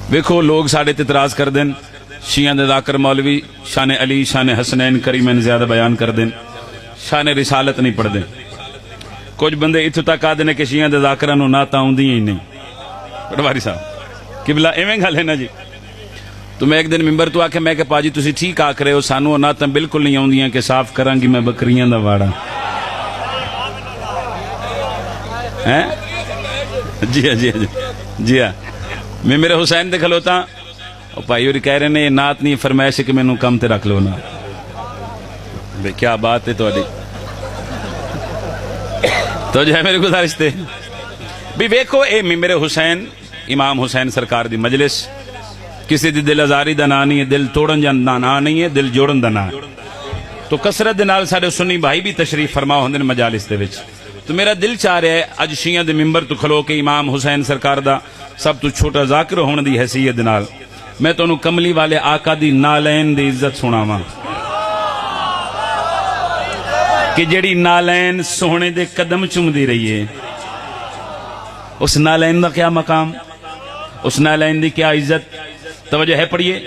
ویکھو لوگ ساڑے اعتراض کر دیں شیعہ دے ذاکر مولوی شان علی شان حسنین کریمین زیادہ بیان کر دیں شان رسالت نہیں پڑھ دیں کچھ بندے اتھو تک آدھنے کہ شیعہ دے ذاکرانو ناتا ہوں دی ہی نہیں پٹواری صاحب قبلہ ایویں گا لینا جی تو میں ایک دن ممبر تو آکے میں کہ پاجی تسی ٹھیک آکھ رہے ہو سانو ناتا بالکل نہیں آؤں دیاں کہ صاف کران گی میں بکریاں دا واڑا جی ہاں جی ہاں جی ہاں میں میرے حسین دے کھلوتا اور پائی اور کہہ رہے ہیں یہ نات نہیں فرمائش کہ میں نو کم تے رکھ لو نا بے کیا بات ہے تو جو ہے میرے گزارش تے بھی ویکھو اے میرے حسین امام حسین سرکار دی مجلس کسی دی دل ازاری دا نا نہیں ہے دل توڑن جان دا نا نہیں ہے دل جوڑن دا نا تو کسرت دے نال سارے سنی بھائی بھی تشریف فرما ہوندے مجالس دے وچ تو میرا دل چاہ رہا ہے اج شیعہ دے ممبر تو کھلو کے امام حسین سرکار دا سب تو چھوٹا ذاکر ہونے دی حیثیت نال میں تو انہوں کملی والے آقا دی نالین دی عزت سناواں کہ جڑی نالین سونے دے قدم چوم دی رہی ہے اس نالین دا کیا مقام اس نالین دی کیا عزت توجہ ہے پڑھیے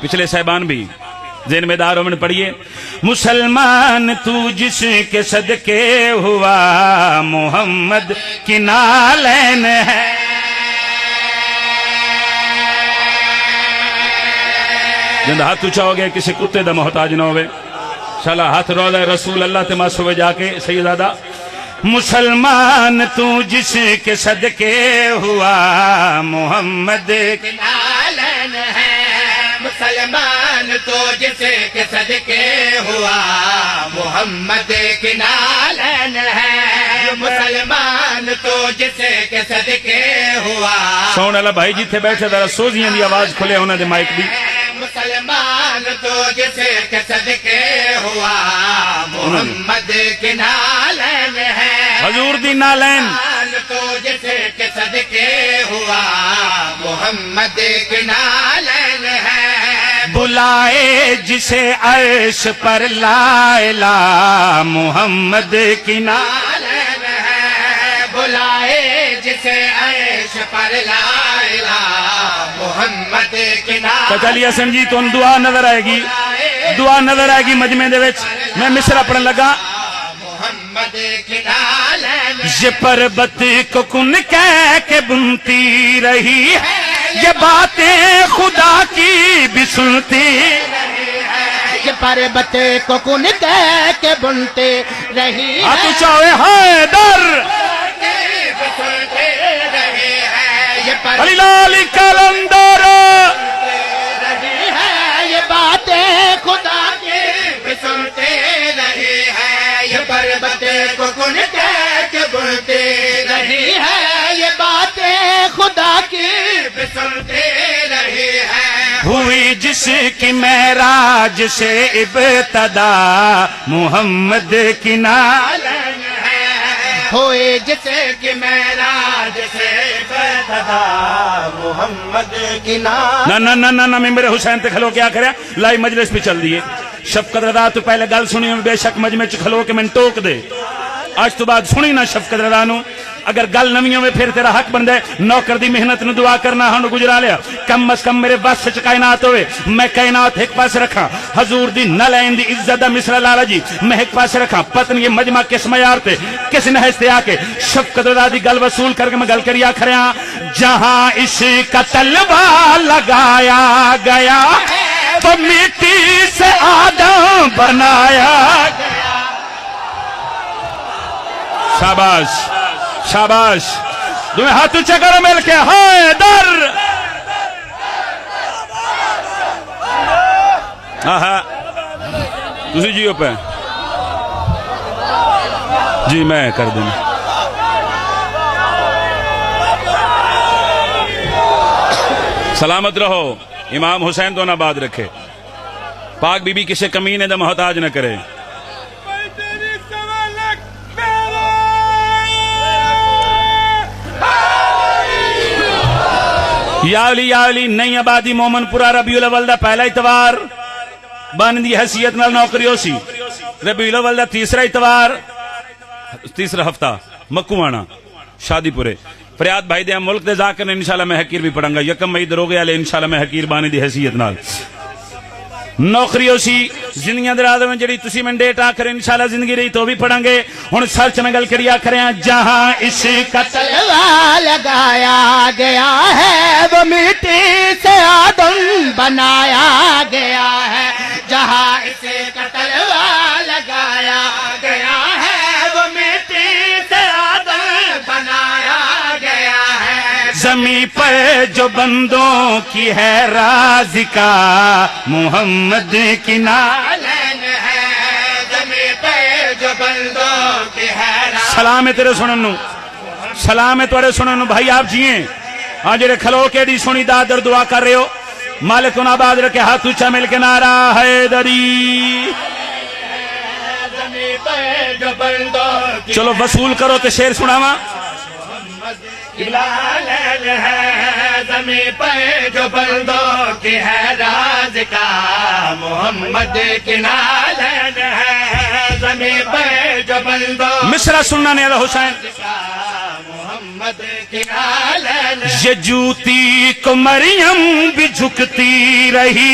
پچھلے صاحبان بھی ذہن میں داروں میں پڑھیے مسلمان تو جس کے صدقے ہوا محمد کی نالین ہے جند ہاتھ اچھا ہو گیا کسی کتے دا محتاج نہ ہوئے شالا ہاتھ روضہ رسول اللہ تماس ہوئے جا کے سیدادہ مسلمان تو جس کے صدقے ہوا محمد کی نالین ہے مسلمان تو جس کے صدقے ہوا محمد کی نالین ہے مسلمان تو جس کے صدقے ہوا سون اللہ بھائی جی تھے بیٹھے ذرا سوزیاں دی آواز کھلے ہونا دے مائک بھی مسلمان تو جس کے صدقے ہوا محمد کی نالین ہے حضور دی نالین تو جس کے صدقے ہوا محمد کی نالین ہے بلائے جسے عرش پر لا الہ محمد کی نالین ہے بلائے جسے عرش پر لا الہ محمد کی نالین چچالی حسن جی تو دعا نظر آئے گی مجمع دے وچ میں مصرع پڑھن لگا محمد کی نالین یہ پربت کو کن کہہ کے بنتی رہی ہے یہ باتیں خدا کی بھی سنتی یہ پربت کو کن کہہ کے بنتی رہی ہے تو چاہے حیدر علی لالی کلندر یہ باتیں خدا کی بھی سنتی رہی ہے یہ پربت کو کن کہہ کے بنتی رہی ہے یہ باتیں خدا کی بھی سنتی رہی ہے ہوئی جس کی معراج سے ابتدا محمد کی نالین ہے ہوئی جس کی معراج سے ابتدا محمد کی نالین نہ میرے حسین تے کھلو کیا کریا لائی مجلس پہ چل دیئے شفقت رضا تو پہلے گل سنی ہوں بے شک مجمع چ کھلو کے میں ٹوک دے آج تو بعد سنی نہ شفقت رضا نو اگر گل نویوں میں پھر تیرا حق بن دے نوکر دی محنت نو دعا کرنا ہاں گجرا لیا کم از کم میرے بس سے کائنات ہوئے میں کائنات ایک پاس رکھا حضور دی نالین دی عزت دا مصرع لالا جی میں ایک پاس رکھا پتن یہ مجمع کس معیار تے کس نحس تے آکے شفقت رضا دی گل وصول کر کے میں گل کریا کھریاں جہاں عشق کا تلوہ لگایا گیا تو مٹی سے آدم بنایا گیا شاباش شاباش تمہیں ہاتھ اچھا کرو مل کے حیدر تسی جیو پہ جی میں کر دوں سلامت رہو امام حسین تو نہ بات رکھے پاک بی بی کسے کمینے دا محتاج نہ کرے یا علی نئی آبادی مومن پورا ربیع الاول دا پہلا اتوار بان دی حیثیت نال نوکری ہو سی ربیع الاول دا تیسرا اتوار تیسرا ہفتہ مکوانا شادی پورے فریاد بھائی دے ملک دے ذاکر نے انشاءاللہ میں حقیر بھی پڑھوں گا. یکم مئی دروگے والے انشاءاللہ میں حقیر بانی دی حیثیت نال نوکری ہو سی زندگیاں دراز میں جڑی تسی میں ڈیٹ آخر انشاءاللہ زندگی رہی تو بھی پڑھیں گے. ہن سرچ میں گل کریا کریں جہاں اس کا تلوا لگایا گیا ہے وہ مٹی سے آدم بنایا گیا ہے. جہاں اس کا تلوا لگایا گیا ہے وہ مٹی سے آدم بنایا گیا ہے. زمین پر جو بندوں کی ہے راز کا محمد کی نالین ہے. زمین پہ جو بندوں کی ہے راز. سلام ہے تیرے سنن نو, سلام ہے تیرے سنن نو. بھائی آپ جیئیں ہاں جڑے کھلو کے دی سنی دادر دعا کر رہے ہو مالک ان آباد رکھے ہاتھ اونچا مل کے نعرہ حیدری. زمین پہ جو بندوں کی چلو وصول کرو تے شعر سناواں. لالین ہے. زمین پہ جو بندوں کی ہے راز کا محمد کی نالین ہے. زمین پہ جو بندوں مصرع سننا نے حسین کا محمد کی نالین ہے. یہ جوتی کو مریم بھی جھکتی رہی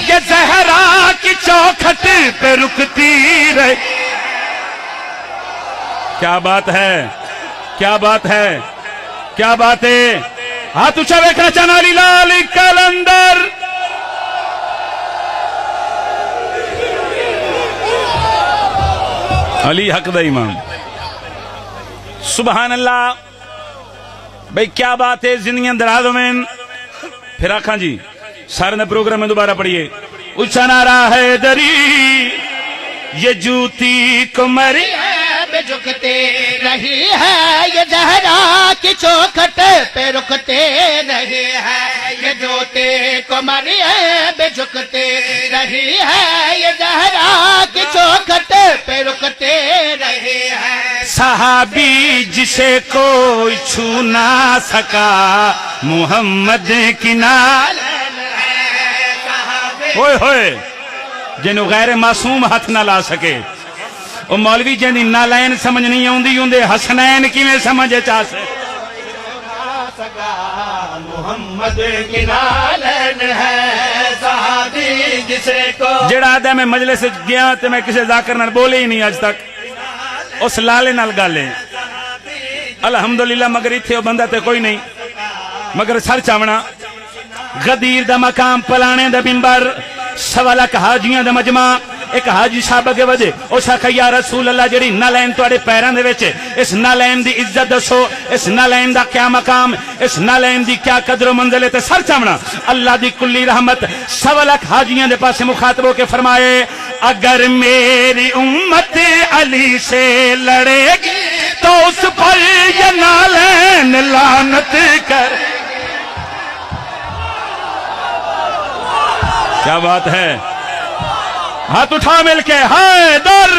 یہ زہرا کی چوکھٹ پہ رکتی رہی. کیا بات ہے, کیا بات ہے, کیا بات ہے. ہاتھ اونچا ویکھنا چاہنا علی لال کلندر. علی حق دا امام. سبحان اللہ. بھئی کیا بات ہے زندگیاں درازوں میں. پھر آکھاں جی سارے نے پروگرام میں دوبارہ پڑھئے اونچا نعرہ حیدری. یہ جوتی کو مریم پہ جھکتے رہی ہے یہ زہرا کی چوکھٹ پہ رکتے رہی ہے. یہ جوتے کو مریم پہ جھکتے رہی ہے یہ زہرا کی چوکھٹ پہ رکتے رہی ہے. صحابی جسے کوئی چھو نہ سکا محمد کی نالین صحابی ہوئے ہوئے جنہوں غیر معصوم ہاتھ نہ لا سکے. او مولوی جن نالین سمجھ نہیں آؤندی ہوندے حسنین کی میں سمجھے چاہ سے. محمد کی نالین ہے. صحابی جسے کو جڑا آدھا میں مجلس گیا تے میں کسے ذاکر نال بولے ہی نہیں آج تک اس لالے نال گالے الحمدللہ. مگر اتھے او بندہ تے کوئی نہیں مگر سر چاونا غدیر دا مقام پلانے دا منبر سوا لکھ حاجیاں دا مجمع. ایک حاجی صاحب کے وجہ اس آکھا یا رسول اللہ جڑی نالین توڑے پیران دے ویچے اس نالین دی عزت دسو, اس نالین دا کیا مقام, اس نالین دی کیا قدر و منزل. تے سر چاونا اللہ دی کلی رحمت سوا لکھ حاجیاں دے پاسے مخاطب ہو کے فرمائے اگر میری امت علی سے لڑے گی تو اس پر یہ نالین لعنت کر. کیا بات ہے. ہاتھ اٹھا مل کے حیدر.